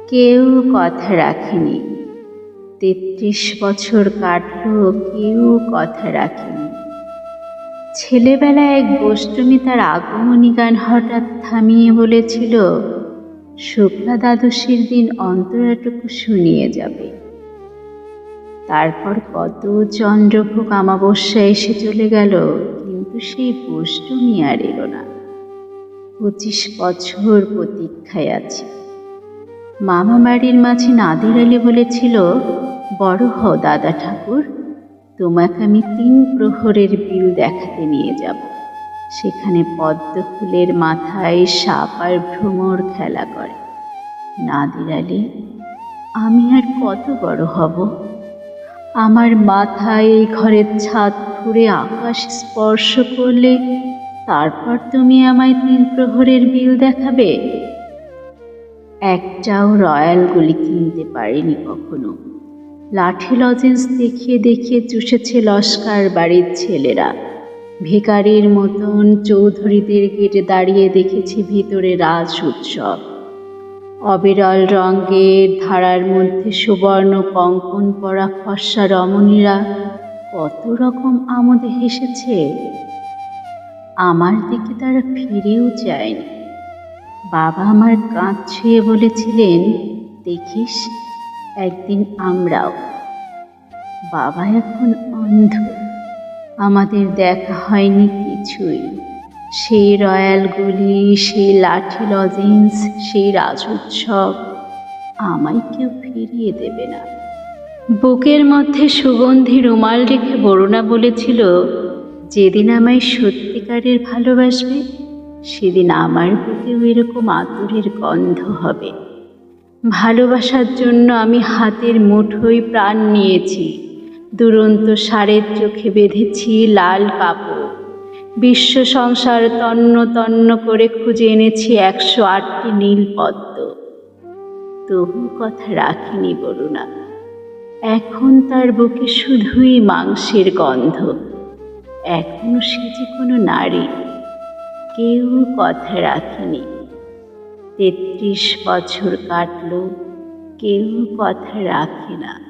কেউ কথা রাখেনি। ৩৩ বছর কাটল, কেউ কথা রাখেনি। ছেলেবেলায় এক গোষ্ঠী তার আগমনী গান হঠাৎ থামিয়ে বলেছিল, শুক্লা দ্বাদশীর দিন অন্তরাটুকু শুনিয়ে যাবে। তারপর কত চন্দ্রভোগ অমাবস্যা এসে চলে গেল, কিন্তু সেই গোষ্ঠী আর এলো না। ২৫ বছর প্রতীক্ষায় আছি। মামা বাড়ির মাঝে নাদির আলী বলেছিল, বড় হও দাদা ঠাকুর, তোমাকে আমি ৩ প্রহরের বিল দেখাতে নিয়ে যাব। সেখানে পদ্ম ফুলের মাথায় সাপ আর ভ্রমর খেলা করে। নাদির আলী, আমি আর কত বড় হব? আমার মাথায় এই ঘরের ছাদ ফুঁড়ে আকাশ স্পর্শ করলে তারপর তুমি আমায় ৩ প্রহরের বিল দেখাবে? একটাও রয়্যাল গুলি কিনতে পারিনি কখনো। লাঠি লজেন্স দেখিয়ে দেখিয়ে চুষেছে লস্কার বাড়ির ছেলেরা। ভিখারির মতন চৌধুরীদের গেটে দাঁড়িয়ে দেখেছি ভিতরে রাজ উৎসব। অবিরল রঙের ধারার মধ্যে সুবর্ণ কঙ্কন পরা ফর্সা রমণীরা কত রকম আমোদে হেসেছে। আমার দিকে তারা ফিরেও চায়নি। বাবা আমার কাঁধ ছুঁয়ে বলেছিলেন, দেখিস একদিন আমরাও। বাবা এখন অন্ধ, আমাদের দেখা হয়নি কিছুই। সেই রয়্যালগুলি, সেই লাঠি লজেন্স, সেই রাজ উৎসব আমায় কেউ ফিরিয়ে দেবে না। বুকের মধ্যে সুগন্ধি রুমাল রেখে বরুণা বলেছিল, যেদিন আমায় সত্যিকারের ভালোবাসবে সেদিন আমার বুকেও এরকম আতরের গন্ধ হবে। ভালোবাসার জন্য আমি হাতের মুঠোয় প্রাণ নিয়েছি। দুরন্ত ষাঁড়ের চোখে বেঁধেছি লাল কাপড়। বিশ্ব সংসার তন্ন তন্ন করে খুঁজে এনেছি ১০৮টি নীল পদ্ম। তবু কথা রাখিনি বরুণা। এখন তার বুকে শুধুই মাংসের গন্ধ। এখনো সে যে কোনো নারী। কেউ কথা রাখেনি। ৩৩ বছর কাটল, কেউ কথা রাখে না।